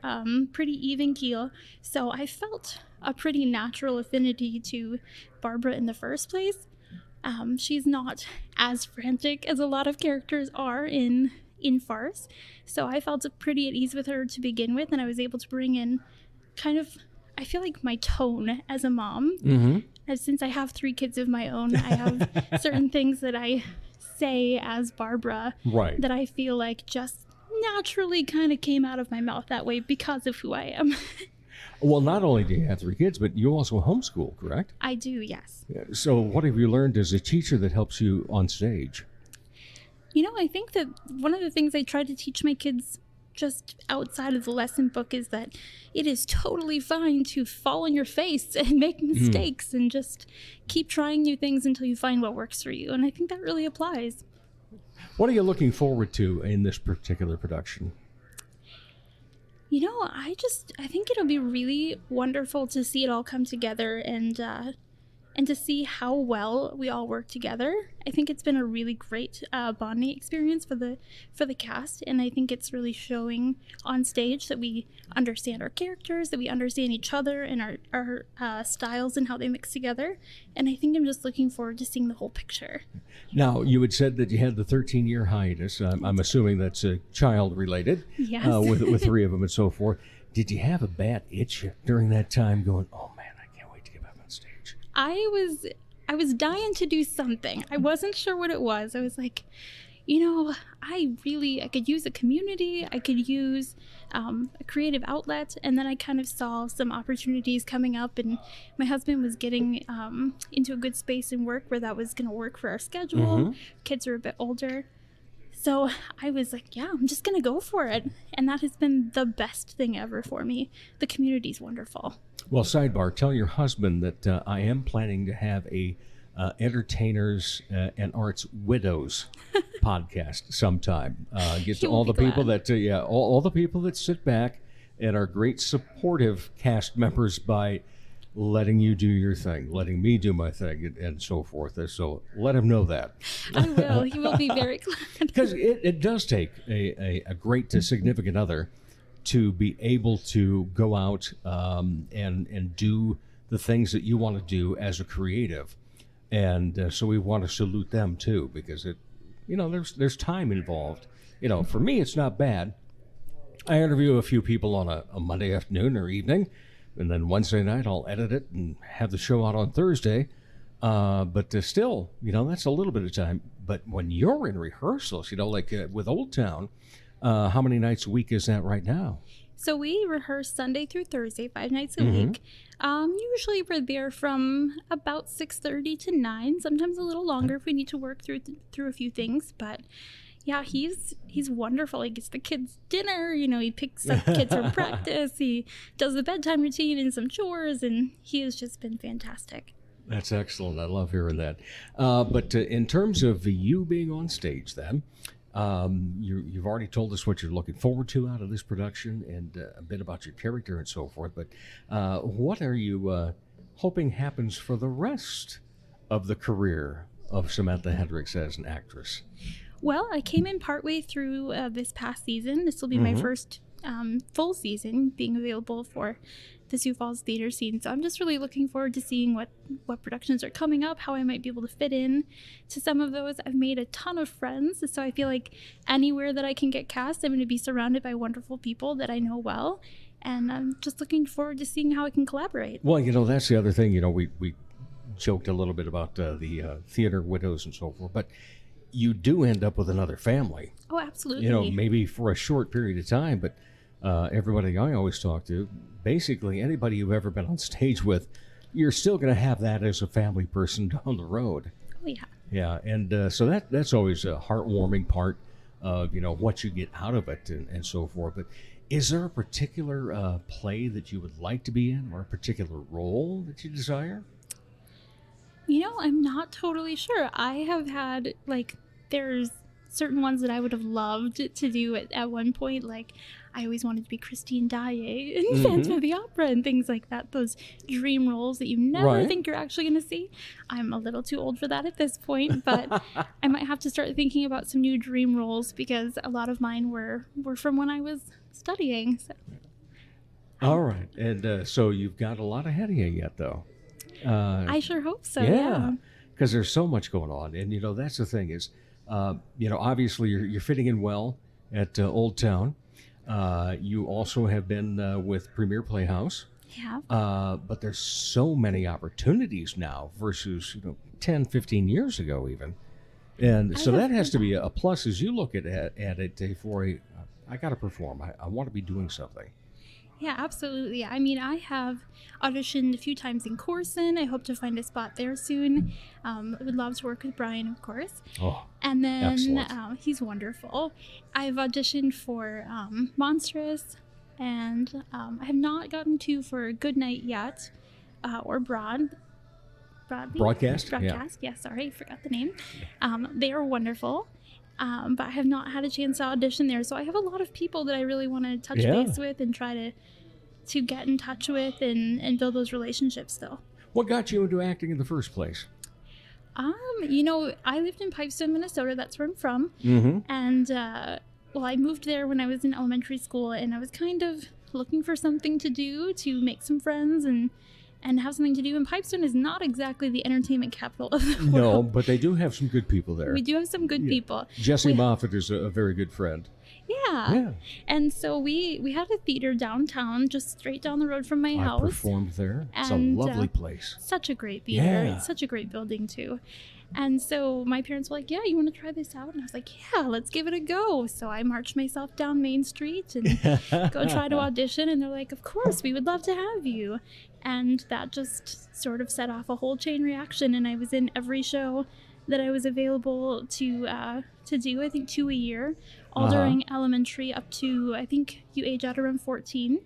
pretty even keel. So I felt a pretty natural affinity to Barbara in the first place. She's not as frantic as a lot of characters are in farce. So I felt pretty at ease with her to begin with, and I was able to bring in kind of, I feel like, my tone as a mom. As since I have 3 kids of my own, I have certain things that I say as Barbara that I feel like just naturally kind of came out of my mouth that way because of who I am. Well, not only do you have 3 kids, but you also homeschool, correct? I do, yes. So what have you learned as a teacher that helps you on stage? I think that one of the things I try to teach my kids just outside of the lesson book is that it is totally fine to fall on your face and make mistakes and just keep trying new things until you find what works for you. And I think that really applies. What are you looking forward to in this particular production? I think it'll be really wonderful to see it all come together and to see how well we all work together. I think it's been a really great bonding experience for the cast, and I think it's really showing on stage that we understand our characters, that we understand each other and our styles and how they mix together. And I think I'm just looking forward to seeing the whole picture. Now, you had said that you had the 13-year hiatus. I'm assuming that's child-related, yes. with 3 of them and so forth. Did you have a bad itch during that time going, oh man, I can't wait to get back on stage? I was dying to do something. I wasn't sure what it was. I was like, I could use a community. I could use a creative outlet. And then I kind of saw some opportunities coming up, and my husband was getting into a good space in work where that was going to work for our schedule. Kids are a bit older. So I was like, yeah, I'm just going to go for it. And that has been the best thing ever for me. The community's wonderful. Well, sidebar, tell your husband that I am planning to have a entertainers and arts widows podcast sometime. Get to all the people that, all the people that sit back and are great supportive cast members by letting you do your thing, letting me do my thing, and so forth. So let him know that. I will. He will be very glad. Because it does take a great significant other to be able to go out and do the things that you want to do as a creative. And so we want to salute them too, because there's time involved. For me, it's not bad. I interview a few people on a Monday afternoon or evening, and then Wednesday night I'll edit it and have the show out on Thursday. But still, that's a little bit of time. But when you're in rehearsals, like with Olde Towne, how many nights a week is that right now? So we rehearse Sunday through Thursday, 5 nights a week. Usually we're there from about 6:30 to 9, sometimes a little longer if we need to work through a few things. But yeah, he's wonderful. He gets the kids dinner, he picks up kids from practice, he does the bedtime routine and some chores, and he has just been fantastic. That's excellent. I love hearing that. But in terms of you being on stage then, you've already told us what you're looking forward to out of this production and a bit about your character and so forth, but what are you hoping happens for the rest of the career of Samantha Hendriks as an actress? Well, I came in partway through this past season. This will be my first full season being available for the Sioux Falls theater scene. So I'm just really looking forward to seeing what productions are coming up, how I might be able to fit in to some of those. I've made a ton of friends, so I feel like anywhere that I can get cast, I'm going to be surrounded by wonderful people that I know well. And I'm just looking forward to seeing how I can collaborate. Well, that's the other thing. We joked a little bit about the theater widows and so forth, but you do end up with another family. Oh, absolutely. Maybe for a short period of time, but everybody I always talk to, basically anybody you've ever been on stage with, you're still going to have that as a family person down the road. Oh, yeah. Yeah, and so that's always a heartwarming part of, what you get out of it and so forth. But is there a particular play that you would like to be in or a particular role that you desire? I'm not totally sure. I have had, there's certain ones that I would have loved to do at one point. Like, I always wanted to be Christine Daae in Phantom of the Opera and things like that. Those dream roles that you never think you're actually going to see. I'm a little too old for that at this point, but I might have to start thinking about some new dream roles because a lot of mine were from when I was studying. So. All right. And so you've got a lot ahead of you yet, though. I sure hope so, yeah. Because there's so much going on. And, that's the thing is, obviously you're fitting in well at Olde Towne. You also have been with Premier Playhouse. Yeah. But there's so many opportunities now versus 10, 15 years ago even. And so that has to be a plus as you look at it for I got to perform. I want to be doing something. Yeah, absolutely. I mean, I have auditioned a few times in Corson. I hope to find a spot there soon. I would love to work with Brian, of course. Oh, and then excellent. He's wonderful. I've auditioned for Monstrous, and I have not gotten to for Good Night yet, or Broadcast. Yeah, sorry, I forgot the name. They are wonderful. But I have not had a chance to audition there. So I have a lot of people that I really want to touch base with and try to get in touch with and build those relationships still. What got you into acting in the first place? I lived in Pipestone, Minnesota. That's where I'm from. And, I moved there when I was in elementary school, and I was kind of looking for something to do to make some friends and have something to do. And Pipestone is not exactly the entertainment capital of the world. No, but they do have some good people there. We do have some good people. Jesse Moffat is a very good friend. Yeah. And so we had a theater downtown, just straight down the road from my house. I performed there. It's a lovely place. Such a great theater. Yeah. It's such a great building, too. And so my parents were like, yeah, you want to try this out? And I was like, yeah, let's give it a go. So I marched myself down Main Street and go try to audition. And they're like, of course, we would love to have you. And that just sort of set off a whole chain reaction. And I was in every show that I was available to do, I think 2 a year, all during elementary up to, I think you age out around 14.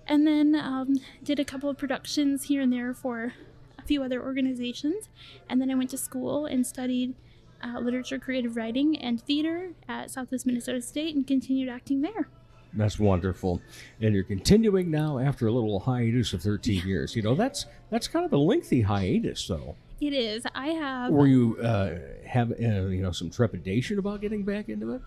And then did a couple of productions here and there for a few other organizations. And then I went to school and studied literature, creative writing, and theater at Southwest Minnesota State and continued acting there. That's wonderful. And you're continuing now after a little hiatus of 13 years. That's kind of a lengthy hiatus, though. It is. I have... Were you have some trepidation about getting back into it?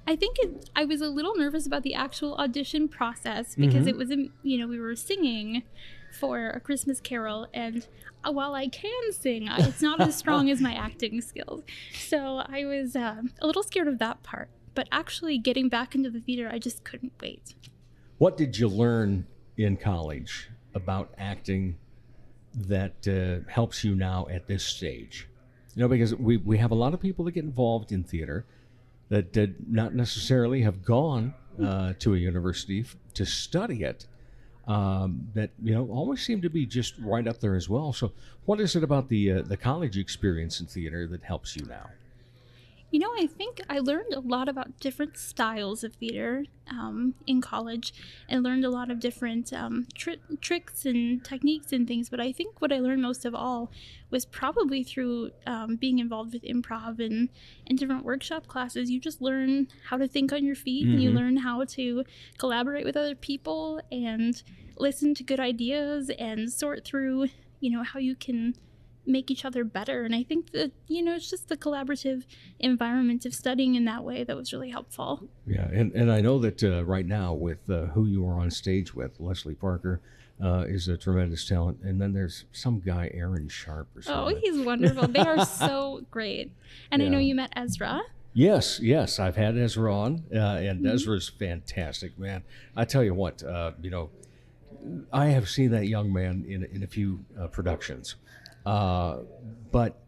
I think I was a little nervous about the actual audition process because it was, we were singing for A Christmas Carol, and while I can sing, it's not as strong as my acting skills. So I was a little scared of that part. But actually getting back into the theater, I just couldn't wait. What did you learn in college about acting that helps you now at this stage? Because we have a lot of people that get involved in theater that did not necessarily have gone to a university to study it, that always seem to be just right up there as well. So what is it about the college experience in theater that helps you now? I think I learned a lot about different styles of theater in college, and learned a lot of different tricks and techniques and things. But I think what I learned most of all was probably through being involved with improv and in different workshop classes. You just learn how to think on your feet, and you learn how to collaborate with other people and listen to good ideas and sort through, how you can make each other better. And I think that, it's just the collaborative environment of studying in that way that was really helpful. Yeah, and I know that right now with who you are on stage with, Leslie Parker is a tremendous talent. And then there's some guy, Aaron Sharp or something. Oh, he's wonderful. They are so great. And I know you met Ezra. Yes, I've had Ezra on, and Ezra's fantastic, man. I tell you what, I have seen that young man in a few productions. But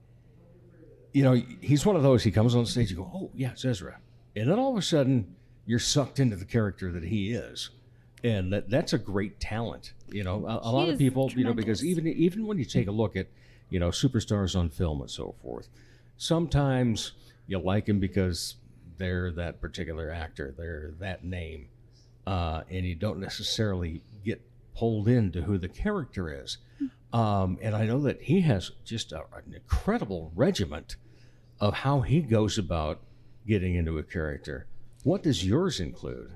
he's one of those, he comes on stage, you go, oh yeah, it's Ezra. And then all of a sudden you're sucked into the character that he is. And that's a great talent. A lot of people, because even when you take a look at, superstars on film and so forth, sometimes you like him because they're that particular actor, they're that name. And you don't necessarily get pulled into who the character is. And I know that he has just an incredible regiment of how he goes about getting into a character. What does yours include?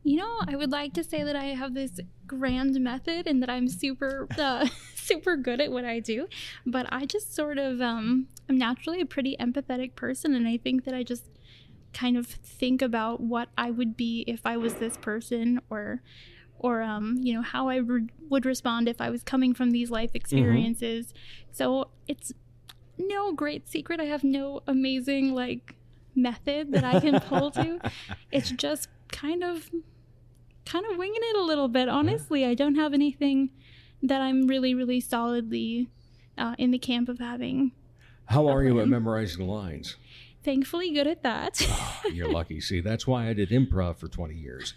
You know, I would like to say that I have this grand method and that I'm super super good at what I do, but I just sort of I'm naturally a pretty empathetic person, and I think that I just kind of think about what I would be if I was this person, or you know, how I would respond if I was coming from these life experiences. So it's no great secret. I have no amazing like method that I can pull to. It's just kind of winging it a little bit, honestly. I don't have anything that I'm really solidly in the camp of having. How are you at memorizing lines? Thankfully good at that. Oh, you're lucky. See, that's why I did improv for 20 years.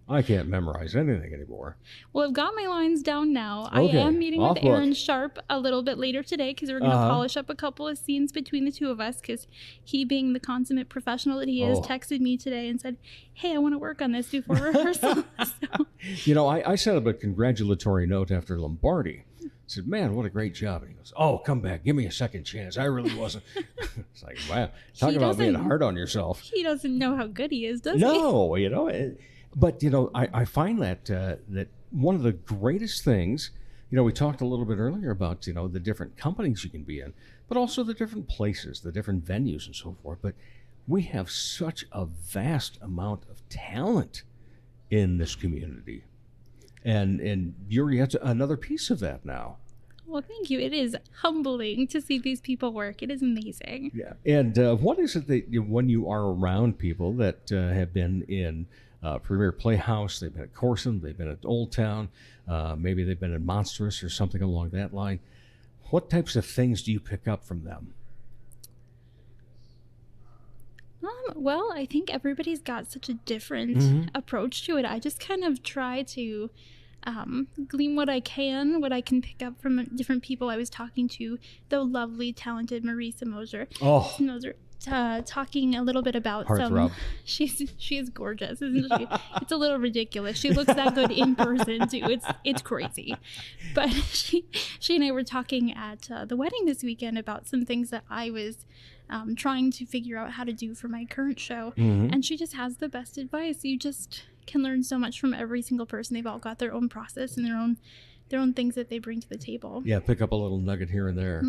I can't memorize anything anymore. Well, I've got my lines down now. Okay. I am meeting Off with book. Aaron Sharp a little bit later today because we're going to polish up a couple of scenes between the two of us, because he, being the consummate professional that he is, texted me today and said, hey, I want to work on this before rehearsal. So. You know, I sent him a congratulatory note after Lombardi. I said, man, what a great job. And he goes, oh, come back. Give me a second chance. I really wasn't. It's like, wow. Talk about being hard on yourself. He doesn't know how good he is, does he? No, you know. But, you know, I find that that one of the greatest things, you know, we talked a little bit earlier about, you know, the different companies you can be in, but also the different places, the different venues and so forth. But we have such a vast amount of talent in this community. And you're yet another piece of that now. Well, thank you. It is humbling to see these people work. It is amazing. Yeah. And what is it that when you are around people that have been in Premier Playhouse, they've been at Corson, they've been at Old Town, maybe they've been in Monstrous or something along that line, what types of things do you pick up from them? Well, I think everybody's got such a different approach to it. I just kind of try to glean what I can pick up from different people. I was talking to the lovely, talented Marisa Moser. Talking a little bit about she is gorgeous, isn't she? It's a little ridiculous. She looks that good in person too. It's crazy. But she and I were talking at the wedding this weekend about some things that I was trying to figure out how to do for my current show, and she just has the best advice. You just can learn so much from every single person. They've all got their own process and their own things that they bring to the table. Yeah, pick up a little nugget here and there.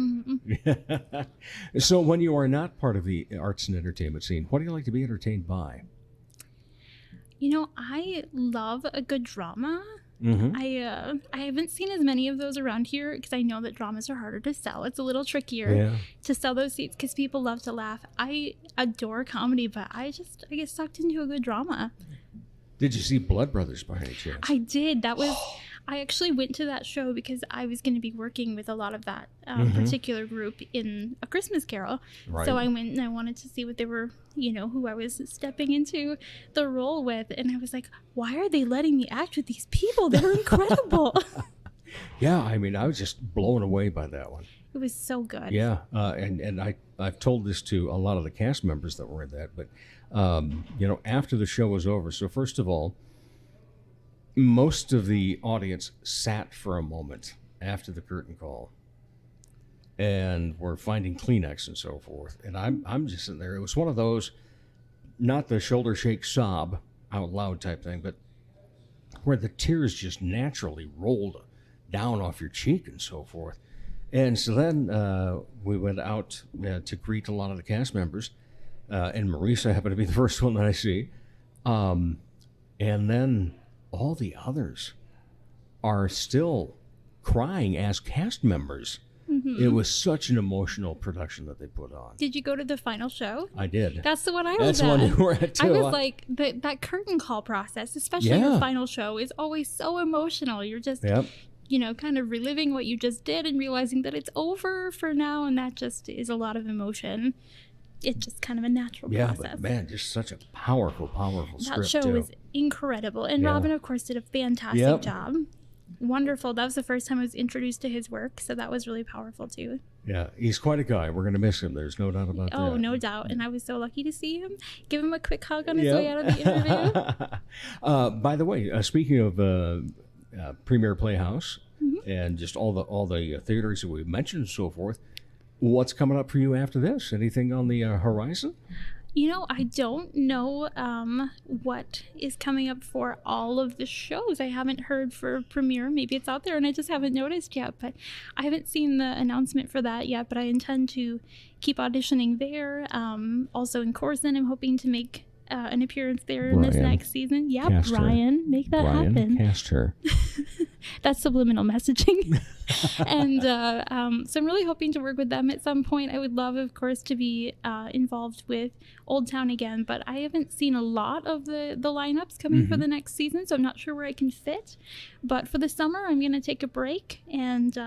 So when you are not part of the arts and entertainment scene, what do you like to be entertained by? You know, I love a good drama. I haven't seen as many of those around here because I know that dramas are harder to sell. It's a little trickier to sell those seats because people love to laugh. I adore comedy, but I get sucked into a good drama. Did you see Blood Brothers by any chance? I did. I actually went to that show because I was going to be working with a lot of that particular group in A Christmas Carol. Right. So I went and I wanted to see what they were, you know, who I was stepping into the role with. And I was like, why are they letting me act with these people? They're incredible. Yeah, I mean, I was just blown away by that one. It was so good. Yeah, and I've told this to a lot of the cast members that were in that. But, you know, after the show was over, so first of all, most of the audience sat for a moment after the curtain call and were finding Kleenex and so forth. And I'm just sitting there. It was one of those, not the shoulder shake sob out loud type thing, but where the tears just naturally rolled down off your cheek and so forth. And so then we went out to greet a lot of the cast members, and Marisa happened to be the first one that I see. And then all the others are still crying as cast members. It was such an emotional production that they put on. Did you go to the final show? I did. That's the one I was at. That's the one you were at too. I was like, that curtain call process, especially your final show, is always so emotional. You're just, you know, kind of reliving what you just did and realizing that it's over for now, and that just is a lot of emotion. It's just kind of a natural process. Yeah, but man, just such a powerful script. That show was incredible. And Robin, of course, did a fantastic job. Wonderful. That was the first time I was introduced to his work, so that was really powerful too. Yeah, he's quite a guy. We're going to miss him. There's no doubt about that. Oh, no doubt. And I was so lucky to see him. Give him a quick hug on his way out of the interview. By the way, speaking of Premier Playhouse and just all the theaters that we mentioned and so forth, What's coming up for you after this? Anything on the horizon? I don't know what is coming up for all of the shows. I haven't heard for premiere. Maybe it's out there and I just haven't noticed yet, but I haven't seen the announcement for that yet, but I intend to keep auditioning there. Also in Corson, I'm hoping to make an appearance there in this next season. Yeah, cast Brian, her. make that Brian, happen. Cast her. That's subliminal messaging. And so I'm really hoping to work with them at some point. I would love, of course, to be involved with Old Town again, but I haven't seen a lot of the lineups coming for the next season, so I'm not sure where I can fit. But for the summer, I'm going to take a break and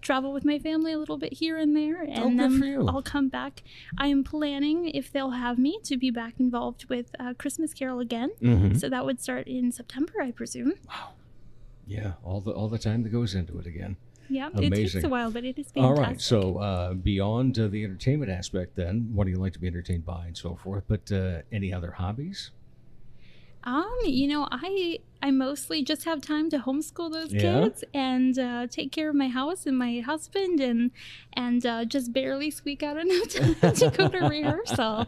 travel with my family a little bit here and there, and then I'll come back. I am planning, if they'll have me, to be back involved with Christmas Carol again. So that would start in September, I presume. Wow. Yeah, all the time that goes into it again. Yeah, amazing. It takes a while, but it is fantastic. All right, so beyond the entertainment aspect then, what do you like to be entertained by and so forth, but any other hobbies? I mostly just have time to homeschool those kids and take care of my house and my husband and just barely squeak out enough time to go to rehearsal.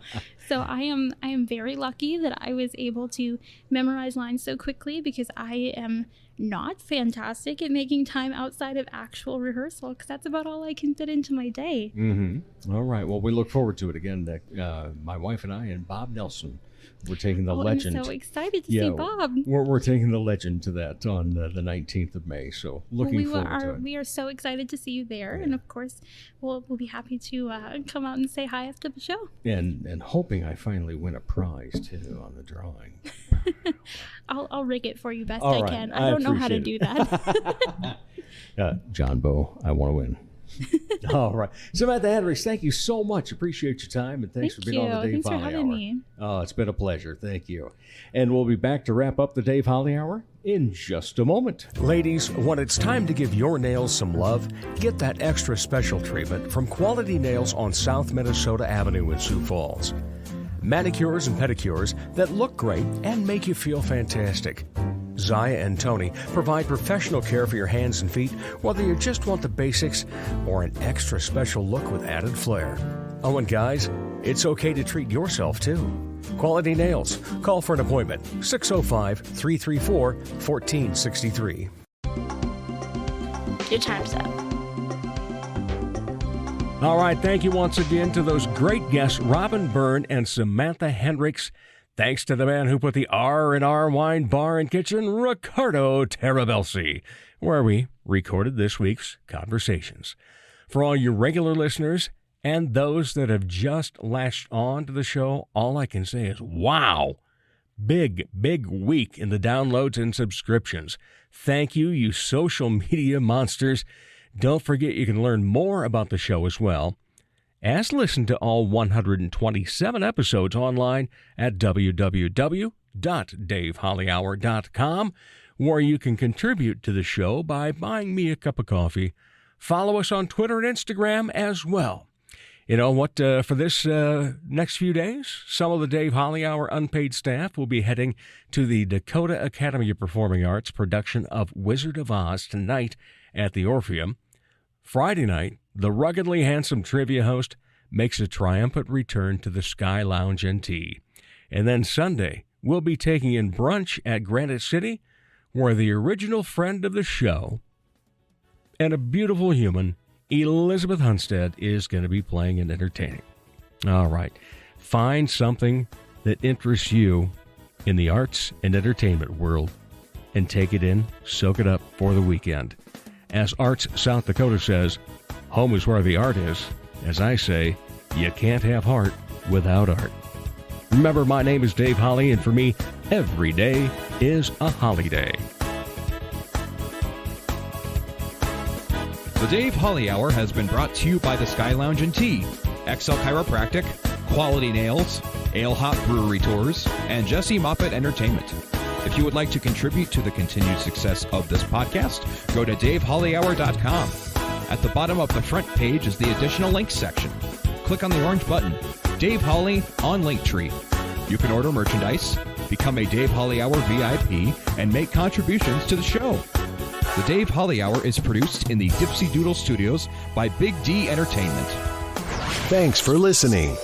So I am very lucky that I was able to memorize lines so quickly, because I am not fantastic at making time outside of actual rehearsal, because that's about all I can fit into my day. All right. Well, we look forward to it again. My wife and I and Bob Nelson, we're taking the legend. I'm so excited to see Bob. We're taking the legend to that on the 19th of May. So looking forward to it. We are so excited to see you there. And of course, we'll be happy to come out and say hi after the show. And hoping I finally win a prize too on the drawing. I'll rig it for you best All I right. can. I don't know how to do that. John Bow, I want to win. All right. Samantha Hendriks, thank you so much. Appreciate your time, and thanks for being on the Dave Holly Hour. Thanks for having me. Oh, it's been a pleasure. Thank you. And we'll be back to wrap up the Dave Holly Hour in just a moment. Ladies, when it's time to give your nails some love, get that extra special treatment from Quality Nails on South Minnesota Avenue in Sioux Falls. Manicures and pedicures that look great and make you feel fantastic. Zaya and Tony provide professional care for your hands and feet, whether you just want the basics or an extra special look with added flair. Oh, and guys, it's okay to treat yourself too. Quality Nails. Call for an appointment. 605-334-1463. Your time's up. All right. Thank you once again to those great guests, Robin Byrne and Samantha Hendriks. Thanks to the man who put the R&R Wine Bar and Kitchen, Ricardo Terabelsi, where we recorded this week's conversations. For all you regular listeners and those that have just latched on to the show, all I can say is, wow, big week in the downloads and subscriptions. Thank you, you social media monsters. Don't forget you can learn more about the show as well as listen to all 127 episodes online at www.davehollyhour.com, where you can contribute to the show by buying me a cup of coffee. Follow us on Twitter and Instagram as well. You know what, for this next few days, some of the Dave Holly Hour unpaid staff will be heading to the Dakota Academy of Performing Arts production of Wizard of Oz tonight at the Orpheum. Friday night, the ruggedly handsome trivia host makes a triumphant return to the Sky Lounge and Tea. And then Sunday, we'll be taking in brunch at Granite City, where the original friend of the show and a beautiful human, Elizabeth Hunstead, is going to be playing and entertaining. All right. Find something that interests you in the arts and entertainment world and take it in, soak it up for the weekend. As Arts South Dakota says, home is where the art is. As I say, you can't have heart without art. Remember, my name is Dave Holly, and for me, every day is a holiday. The Dave Holly Hour has been brought to you by the Sky Lounge and Tea, XL Chiropractic, Quality Nails, Ale Hop Brewery Tours, and Jesse Moppet Entertainment. If you would like to contribute to the continued success of this podcast, go to davehollyhour.com. At the bottom of the front page is the additional links section. Click on the orange button, Dave Holly on Linktree. You can order merchandise, become a Dave Holly Hour VIP, and make contributions to the show. The Dave Holly Hour is produced in the Dipsy Doodle Studios by Big D Entertainment. Thanks for listening.